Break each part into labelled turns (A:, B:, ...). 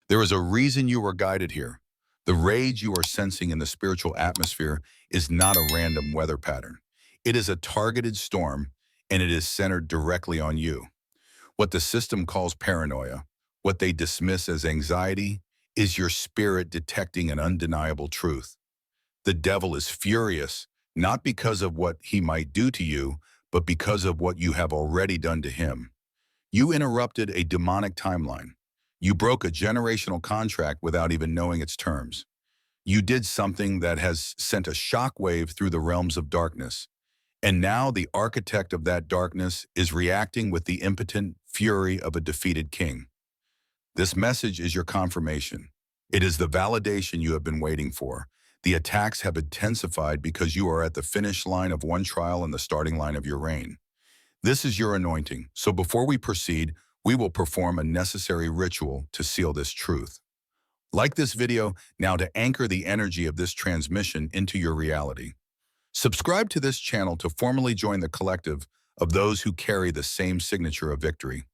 A: There is a reason you were guided here. The rage you are sensing in the spiritual atmosphere is not a random weather pattern. It is a targeted storm, and it is centered directly on you. What the system calls paranoia, what they dismiss as anxiety, is your spirit detecting an undeniable truth. The devil is furious, not because of what he might do to you, but because of what you have already done to him. You interrupted a demonic timeline. You broke a generational contract without even knowing its terms. You did something that has sent a shockwave through the realms of darkness. And now the architect of that darkness is reacting with the impotent fury of a defeated king. This message is your confirmation. It is the validation you have been waiting for. The attacks have intensified because you are at the finish line of one trial and the starting line of your reign. This is your anointing, so before we proceed, we will perform a necessary ritual to seal this truth. Like this video now to anchor the energy of this transmission into your reality. Subscribe to this channel to formally join the collective of those who carry the same signature of victory.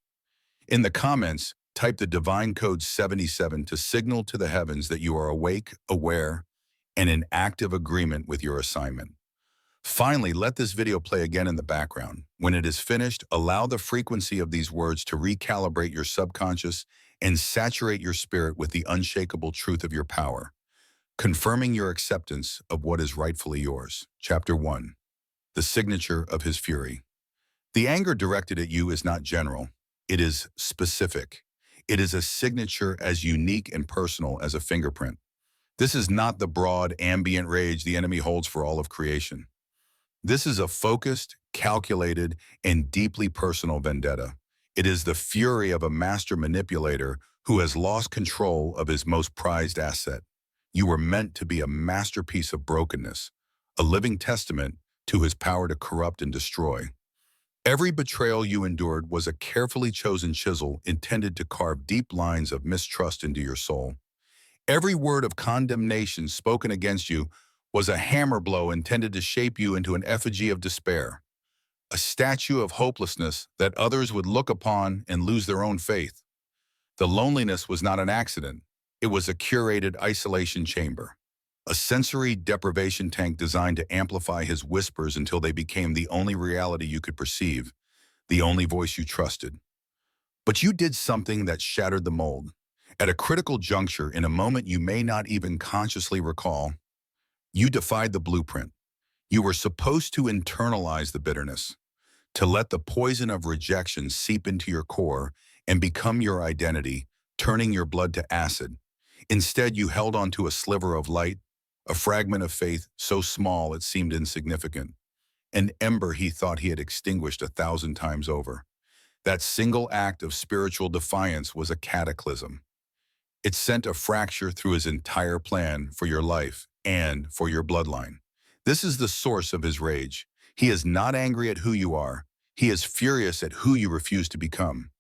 A: In the comments, type the divine code 77 to signal to the heavens that you are awake, aware, and in active agreement with your assignment. Finally, let this video play again in the background. When it is finished, allow the frequency of these words to recalibrate your subconscious and saturate your spirit with the unshakable truth of your power, confirming your acceptance of what is rightfully yours. Chapter 1. The signature of his fury. The anger directed at you is not general. It is specific. It is a signature as unique and personal as a fingerprint. This is not the broad, ambient rage the enemy holds for all of creation. This is a focused, calculated, and deeply personal vendetta. It is the fury of a master manipulator who has lost control of his most prized asset. You were meant to be a masterpiece of brokenness, a living testament to his power to corrupt and destroy. Every betrayal you endured was a carefully chosen chisel intended to carve deep lines of mistrust into your soul. Every word of condemnation spoken against you was a hammer blow intended to shape you into an effigy of despair, a statue of hopelessness that others would look upon and lose their own faith. The loneliness was not an accident. It was a curated isolation chamber, a sensory deprivation tank designed to amplify his whispers until they became the only reality you could perceive, the only voice you trusted. But you did something that shattered the mold. At a critical juncture, in a moment you may not even consciously recall, you defied the blueprint. You were supposed to internalize the bitterness, to let the poison of rejection seep into your core and become your identity, turning your blood to acid. Instead, you held on to a sliver of light, a fragment of faith so small it seemed insignificant, an ember he thought he had extinguished 1,000 times over. That single act of spiritual defiance was a cataclysm. It sent a fracture through his entire plan for your life and for your bloodline. This is the source of his rage. He is not angry at who you are. He is furious at who you refuse to become.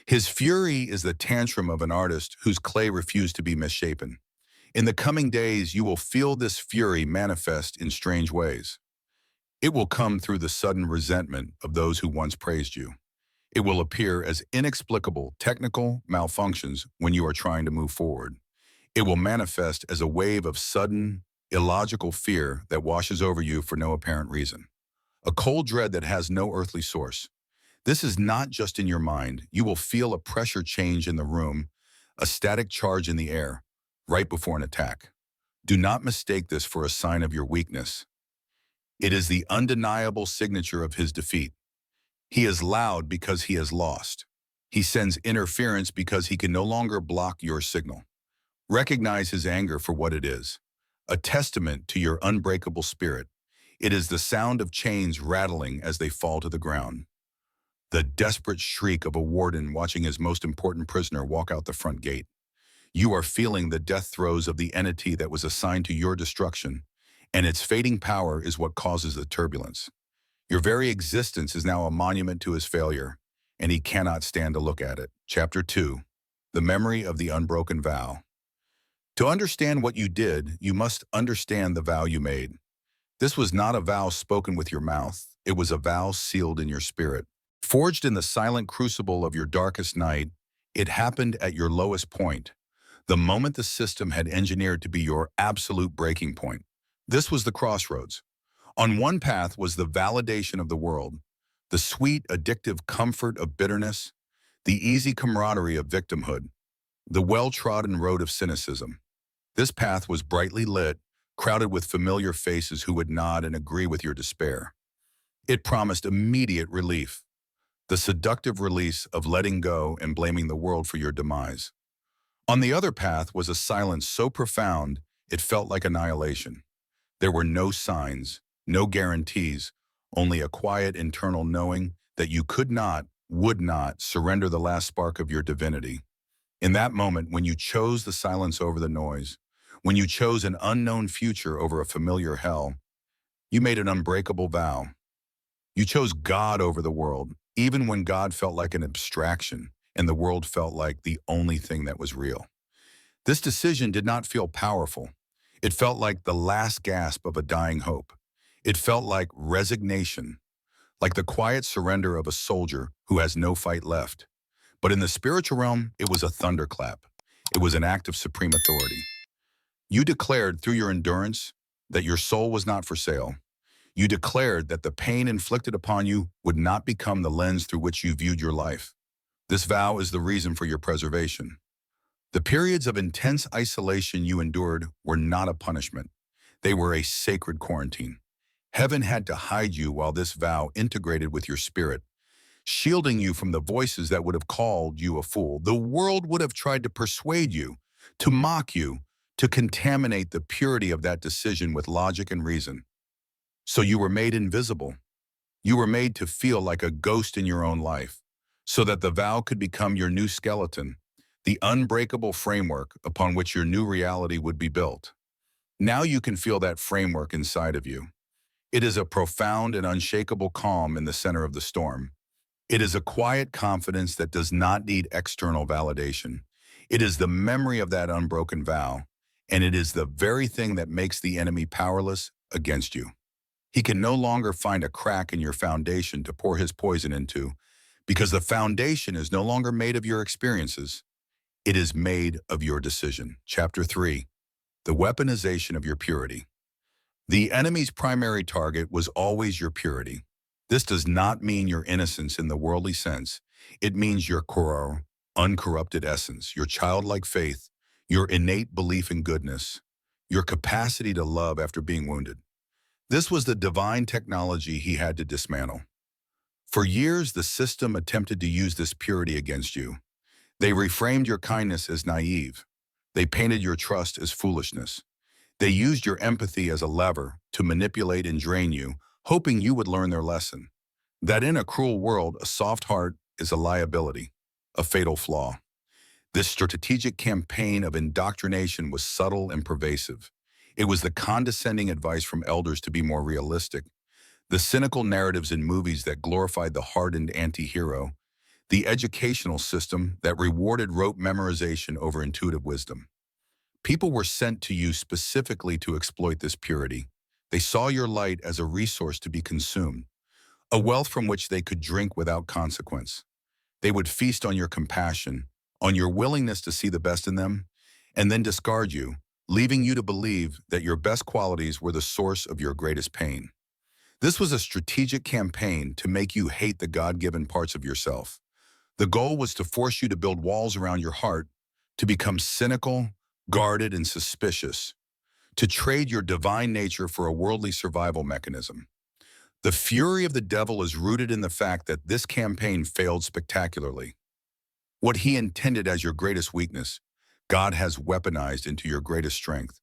A: His fury is the tantrum of an artist whose clay refused to be misshapen. In the coming days, you will feel this fury manifest in strange ways. It will come through the sudden resentment of those who once praised you. It will appear as inexplicable technical malfunctions when you are trying to move forward. It will manifest as a wave of sudden, illogical fear that washes over you for no apparent reason. A cold dread that has no earthly source. This is not just in your mind. You will feel a pressure change in the room, a static charge in the air, right before an attack. Do not mistake this for a sign of your weakness. It is the undeniable signature of his defeat. He is loud because he has lost. He sends interference because he can no longer block your signal. Recognize his anger for what it is, a testament to your unbreakable spirit. It is the sound of chains rattling as they fall to the ground. The desperate shriek of a warden watching his most important prisoner walk out the front gate. You are feeling the death throes of the entity that was assigned to your destruction, and its fading power is what causes the turbulence. Your very existence is now a monument to his failure, and he cannot stand to look at it. Chapter 2. The memory of the unbroken vow. To understand what you did, you must understand the vow you made. This was not a vow spoken with your mouth. It was a vow sealed in your spirit. Forged in the silent crucible of your darkest night, it happened at your lowest point. the moment the system had engineered to be your absolute breaking point. This was the crossroads. On one path was the validation of the world, the sweet, addictive comfort of bitterness, the easy camaraderie of victimhood, the well-trodden road of cynicism. This path was brightly lit, crowded with familiar faces who would nod and agree with your despair. It promised immediate relief, the seductive release of letting go and blaming the world for your demise. On the other path was a silence so profound it felt like annihilation. There were no signs, no guarantees, only a quiet internal knowing that you could not, would not surrender the last spark of your divinity. In that moment, when you chose the silence over the noise, when you chose an unknown future over a familiar hell, you made an unbreakable vow. You chose God over the world, even when God felt like an abstraction and the world felt like the only thing that was real. This decision did not feel powerful. It felt like the last gasp of a dying hope. It felt like resignation, like the quiet surrender of a soldier who has no fight left. But in the spiritual realm, it was a thunderclap. It was an act of supreme authority. You declared through your endurance that your soul was not for sale. You declared that the pain inflicted upon you would not become the lens through which you viewed your life. This vow is the reason for your preservation. The periods of intense isolation you endured were not a punishment. They were a sacred quarantine. Heaven had to hide you while this vow integrated with your spirit, shielding you from the voices that would have called you a fool. The world would have tried to persuade you, to mock you, to contaminate the purity of that decision with logic and reason. So you were made invisible. You were made to feel like a ghost in your own life, so that the vow could become your new skeleton, the unbreakable framework upon which your new reality would be built. Now you can feel that framework inside of you. It is a profound and unshakable calm in the center of the storm. It is a quiet confidence that does not need external validation. It is the memory of that unbroken vow, and it is the very thing that makes the enemy powerless against you. He can no longer find a crack in your foundation to pour his poison into, because the foundation is no longer made of your experiences. It is made of your decision. Chapter 3, the weaponization of your purity. The enemy's primary target was always your purity. This does not mean your innocence in the worldly sense. It means your core, uncorrupted essence, your childlike faith, your innate belief in goodness, your capacity to love after being wounded. This was the divine technology he had to dismantle. For years, the system attempted to use this purity against you. They reframed your kindness as naive. They painted your trust as foolishness. They used your empathy as a lever to manipulate and drain you, hoping you would learn their lesson. That in a cruel world, a soft heart is a liability, a fatal flaw. This strategic campaign of indoctrination was subtle and pervasive. It was the condescending advice from elders to be more realistic, the cynical narratives in movies that glorified the hardened anti-hero, the educational system that rewarded rote memorization over intuitive wisdom. People were sent to you specifically to exploit this purity. They saw your light as a resource to be consumed, a wealth from which they could drink without consequence. They would feast on your compassion, on your willingness to see the best in them, and then discard you, leaving you to believe that your best qualities were the source of your greatest pain. This was a strategic campaign to make you hate the God-given parts of yourself. The goal was to force you to build walls around your heart, to become cynical, guarded, and suspicious, to trade your divine nature for a worldly survival mechanism. The fury of the devil is rooted in the fact that this campaign failed spectacularly. What he intended as your greatest weakness, God has weaponized into your greatest strength.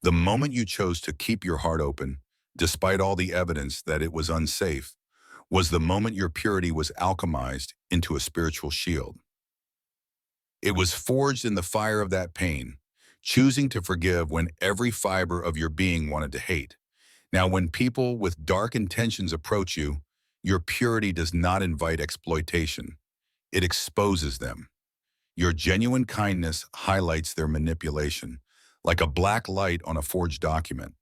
A: The moment you chose to keep your heart open, despite all the evidence that it was unsafe, was the moment your purity was alchemized into a spiritual shield. It was forged in the fire of that pain, choosing to forgive when every fiber of your being wanted to hate. Now, when people with dark intentions approach you, your purity does not invite exploitation. It exposes them. Your genuine kindness highlights their manipulation, like a black light on a forged document.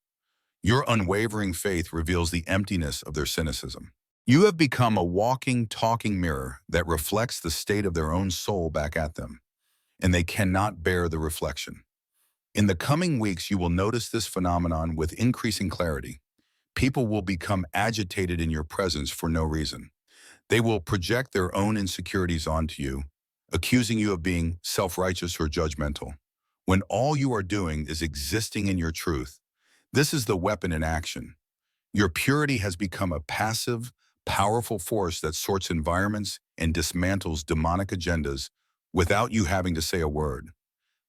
A: Your unwavering faith reveals the emptiness of their cynicism. You have become a walking, talking mirror that reflects the state of their own soul back at them. and they cannot bear the reflection. In the coming weeks, you will notice this phenomenon with increasing clarity. People will become agitated in your presence for no reason. They will project their own insecurities onto you, accusing you of being self-righteous or judgmental, when all you are doing is existing in your truth. This is the weapon in action. Your purity has become a passive, powerful force that sorts environments and dismantles demonic agendas without you having to say a word.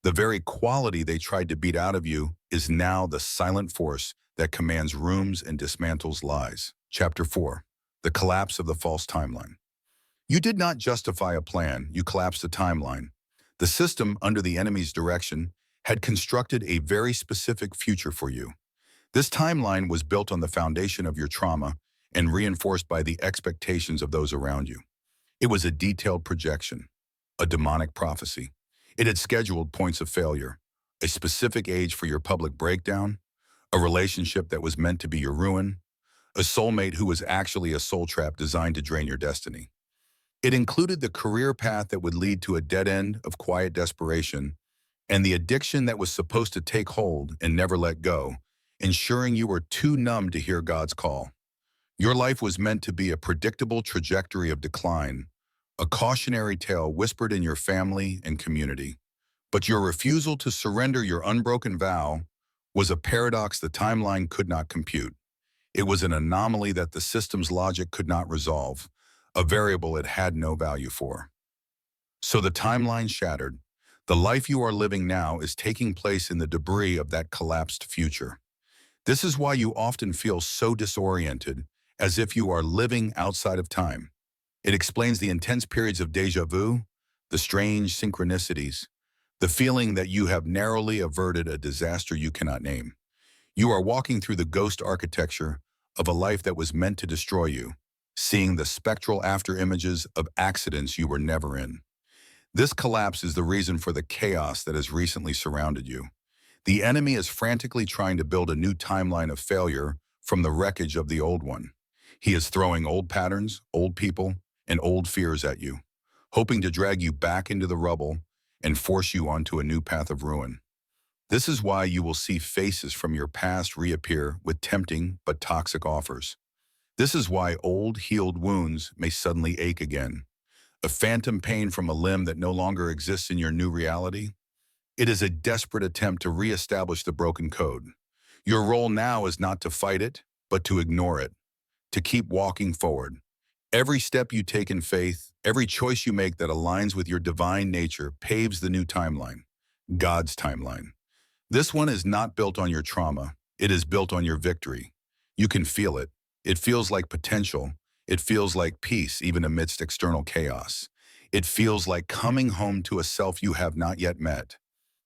A: The very quality they tried to beat out of you is now the silent force that commands rooms and dismantles lies. Chapter 4. The Collapse of the False Timeline. You did not justify a plan, you collapsed a timeline. The system, under the enemy's direction, had constructed a very specific future for you. This timeline was built on the foundation of your trauma and reinforced by the expectations of those around you. It was a detailed projection, a demonic prophecy. It had scheduled points of failure, a specific age for your public breakdown, a relationship that was meant to be your ruin, a soulmate who was actually a soul trap designed to drain your destiny. It included the career path that would lead to a dead end of quiet desperation and the addiction that was supposed to take hold and never let go, ensuring you were too numb to hear God's call. Your life was meant to be a predictable trajectory of decline, a cautionary tale whispered in your family and community. But your refusal to surrender your unbroken vow was a paradox the timeline could not compute. It was an anomaly that the system's logic could not resolve, a variable it had no value for. So the timeline shattered. The life you are living now is taking place in the debris of that collapsed future. This is why you often feel so disoriented, as if you are living outside of time. It explains the intense periods of déjà vu, the strange synchronicities, the feeling that you have narrowly averted a disaster you cannot name. You are walking through the ghost architecture of a life that was meant to destroy you, seeing the spectral afterimages of accidents you were never in. This collapse is the reason for the chaos that has recently surrounded you. The enemy is frantically trying to build a new timeline of failure from the wreckage of the old one. He is throwing old patterns, old people, and old fears at you, hoping to drag you back into the rubble and force you onto a new path of ruin. This is why you will see faces from your past reappear with tempting but toxic offers. This is why old, healed wounds may suddenly ache again. A phantom pain from a limb that no longer exists in your new reality. It is a desperate attempt to reestablish the broken code. Your role now is not to fight it, but to ignore it, to keep walking forward. Every step you take in faith, every choice you make that aligns with your divine nature paves the new timeline, God's timeline. This one is not built on your trauma. It is built on your victory. You can feel it. It feels like potential. It feels like peace, even amidst external chaos. It feels like coming home to a self you have not yet met.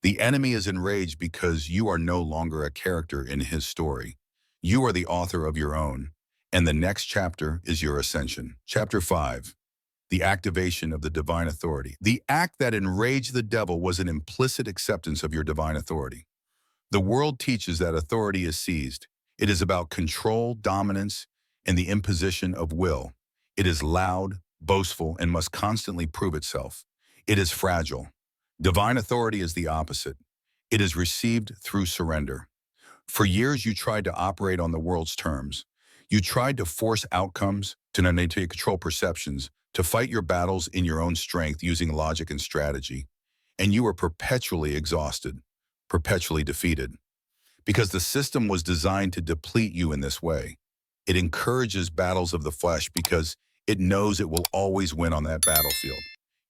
A: The enemy is enraged because you are no longer a character in his story. You are the author of your own, and the next chapter is your ascension. Chapter 5. The activation of the divine authority. The act that enraged the devil was an implicit acceptance of your divine authority. The world teaches that authority is seized. It is about control, dominance, and the imposition of will. It is loud, boastful, and must constantly prove itself. It is fragile. Divine authority is the opposite. It is received through surrender. For years, you tried to operate on the world's terms. You tried to force outcomes, to control perceptions, to fight your battles in your own strength using logic and strategy. And you were perpetually exhausted, perpetually defeated. Because the system was designed to deplete you in this way. It encourages battles of the flesh because it knows it will always win on that battlefield.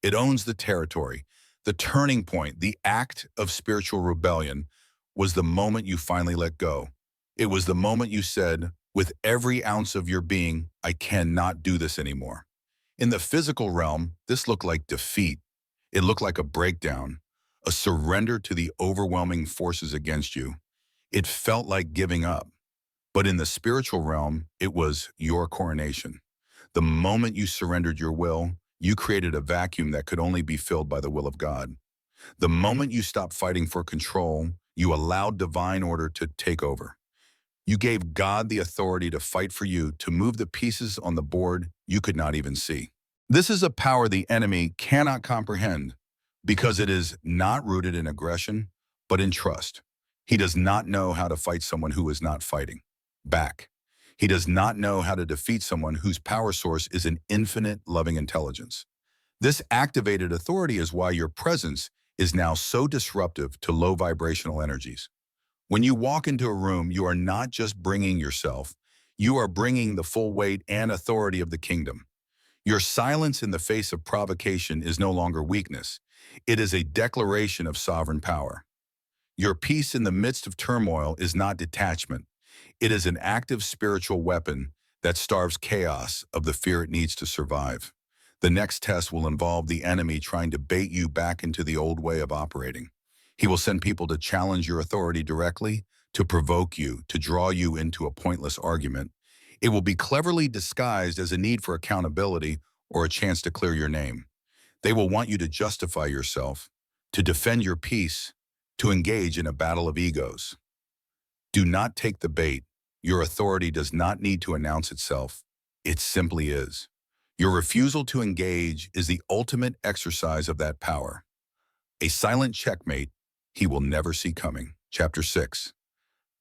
A: It owns the territory. The turning point, the act of spiritual rebellion, was the moment you finally let go. It was the moment you said, with every ounce of your being, I cannot do this anymore. In the physical realm, this looked like defeat. It looked like a breakdown, a surrender to the overwhelming forces against you. It felt like giving up. But in the spiritual realm, it was your coronation. The moment you surrendered your will, you created a vacuum that could only be filled by the will of God. The moment you stopped fighting for control, you allowed divine order to take over. You gave God the authority to fight for you, to move the pieces on the board you could not even see. This is a power the enemy cannot comprehend, because it is not rooted in aggression, but in trust. He does not know how to fight someone who is not fighting back. He does not know how to defeat someone whose power source is an infinite loving intelligence. This activated authority is why your presence is now so disruptive to low vibrational energies. When you walk into a room, you are not just bringing yourself, you are bringing the full weight and authority of the kingdom. Your silence in the face of provocation is no longer weakness. It is a declaration of sovereign power. Your peace in the midst of turmoil is not detachment. It is an active spiritual weapon that starves chaos of the fear it needs to survive. The next test will involve the enemy trying to bait you back into the old way of operating. He will send people to challenge your authority directly, to provoke you, to draw you into a pointless argument. It will be cleverly disguised as a need for accountability or a chance to clear your name. They will want you to justify yourself, to defend your peace, to engage in a battle of egos. Do not take the bait. Your authority does not need to announce itself. It simply is. Your refusal to engage is the ultimate exercise of that power. A silent checkmate he will never see coming. Chapter 6.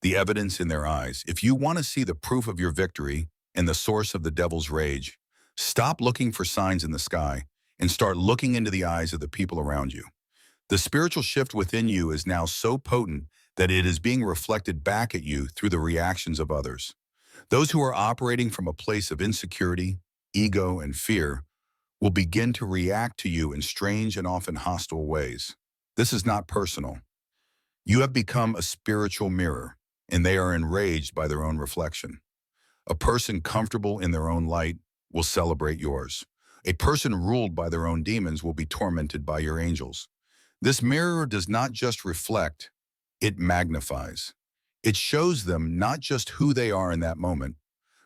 A: The evidence in their eyes. If you want to see the proof of your victory and the source of the devil's rage, stop looking for signs in the sky and start looking into the eyes of the people around you. The spiritual shift within you is now so potent that it is being reflected back at you through the reactions of others. Those who are operating from a place of insecurity, ego, and fear will begin to react to you in strange and often hostile ways. This is not personal. You have become a spiritual mirror, and they are enraged by their own reflection. A person comfortable in their own light will celebrate yours. A person ruled by their own demons will be tormented by your angels. This mirror does not just reflect, it magnifies. It shows them not just who they are in that moment,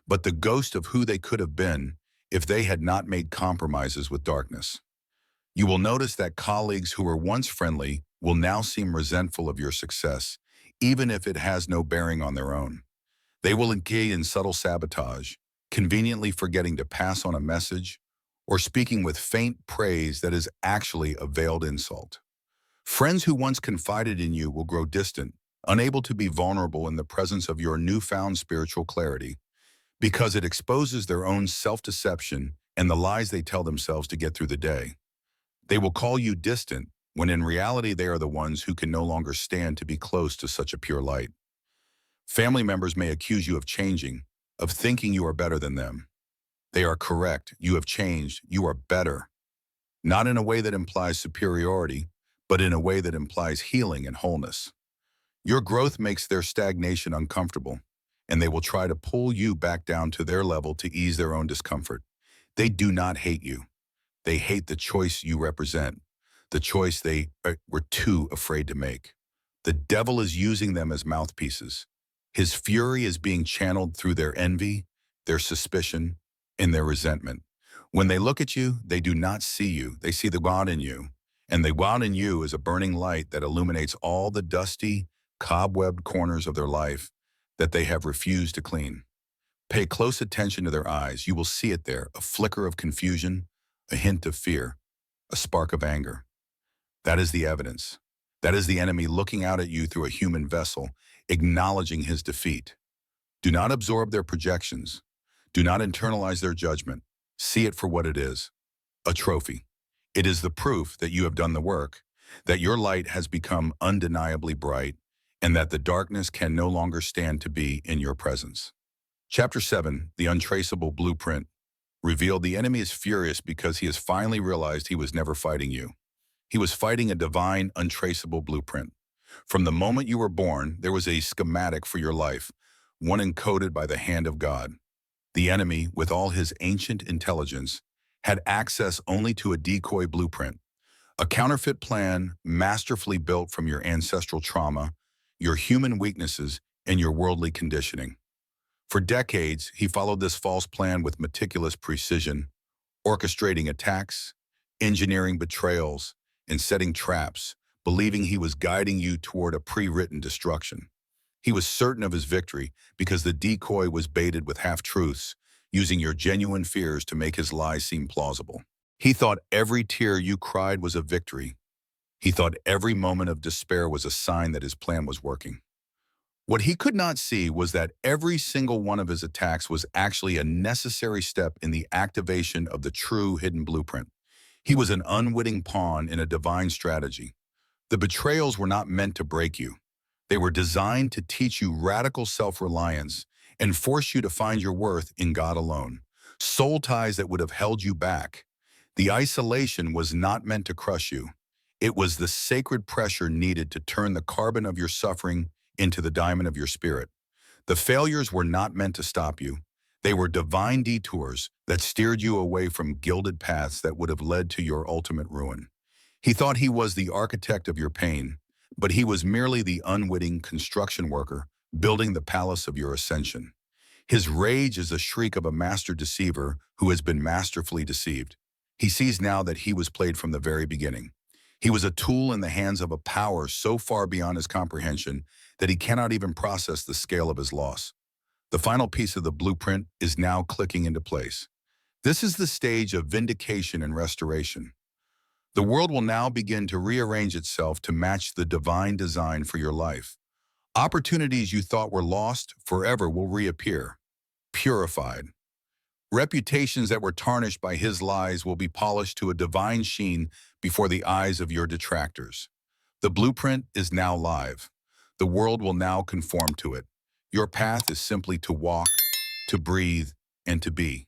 A: but the ghost of who they could have been if they had not made compromises with darkness. You will notice that colleagues who were once friendly will now seem resentful of your success, even if it has no bearing on their own. They will engage in subtle sabotage, conveniently forgetting to pass on a message or speaking with faint praise that is actually a veiled insult. Friends who once confided in you will grow distant, unable to be vulnerable in the presence of your newfound spiritual clarity, because it exposes their own self-deception and the lies they tell themselves to get through the day. They will call you distant, when in reality they are the ones who can no longer stand to be close to such a pure light. Family members may accuse you of changing, of thinking you are better than them. They are correct. You have changed. You are better. Not in a way that implies superiority, but in a way that implies healing and wholeness. Your growth makes their stagnation uncomfortable, and they will try to pull you back down to their level to ease their own discomfort. They do not hate you. They hate the choice you represent, the choice they were too afraid to make. The devil is using them as mouthpieces. His fury is being channeled through their envy, their suspicion, and their resentment. When they look at you, they do not see you. They see the God in you. And the God in you is a burning light that illuminates all the dusty, cobwebbed corners of their life that they have refused to clean. Pay close attention to their eyes. You will see it there, a flicker of confusion, a hint of fear, a spark of anger. That is the evidence. That is the enemy looking out at you through a human vessel, acknowledging his defeat. Do not absorb their projections. Do not internalize their judgment. See it for what it is, a trophy. It is the proof that you have done the work, that your light has become undeniably bright, and that the darkness can no longer stand to be in your presence. Chapter 7, The Untraceable Blueprint, revealed the enemy is furious because he has finally realized he was never fighting you. He was fighting a divine, untraceable blueprint. From the moment you were born, there was a schematic for your life, one encoded by the hand of God. The enemy, with all his ancient intelligence, had access only to a decoy blueprint, a counterfeit plan masterfully built from your ancestral trauma, your human weaknesses, and your worldly conditioning. For decades, he followed this false plan with meticulous precision, orchestrating attacks, engineering betrayals, and setting traps, believing he was guiding you toward a pre-written destruction. He was certain of his victory because the decoy was baited with half-truths, using your genuine fears to make his lies seem plausible. He thought every tear you cried was a victory, He thought every moment of despair was a sign that his plan was working. What he could not see was that every single one of his attacks was actually a necessary step in the activation of the true hidden blueprint. He was an unwitting pawn in a divine strategy. The betrayals were not meant to break you. They were designed to teach you radical self-reliance and force you to find your worth in God alone. Soul ties that would have held you back. The isolation was not meant to crush you. It was the sacred pressure needed to turn the carbon of your suffering into the diamond of your spirit. The failures were not meant to stop you. They were divine detours that steered you away from gilded paths that would have led to your ultimate ruin. He thought he was the architect of your pain, but he was merely the unwitting construction worker building the palace of your ascension. His rage is the shriek of a master deceiver who has been masterfully deceived. He sees now that he was played from the very beginning. He was a tool in the hands of a power so far beyond his comprehension that he cannot even process the scale of his loss. The final piece of the blueprint is now clicking into place. This is the stage of vindication and restoration. The world will now begin to rearrange itself to match the divine design for your life. Opportunities you thought were lost forever will reappear, purified. Reputations that were tarnished by his lies will be polished to a divine sheen before the eyes of your detractors. The blueprint is now live. The world will now conform to it. Your path is simply to walk, to breathe, and to be.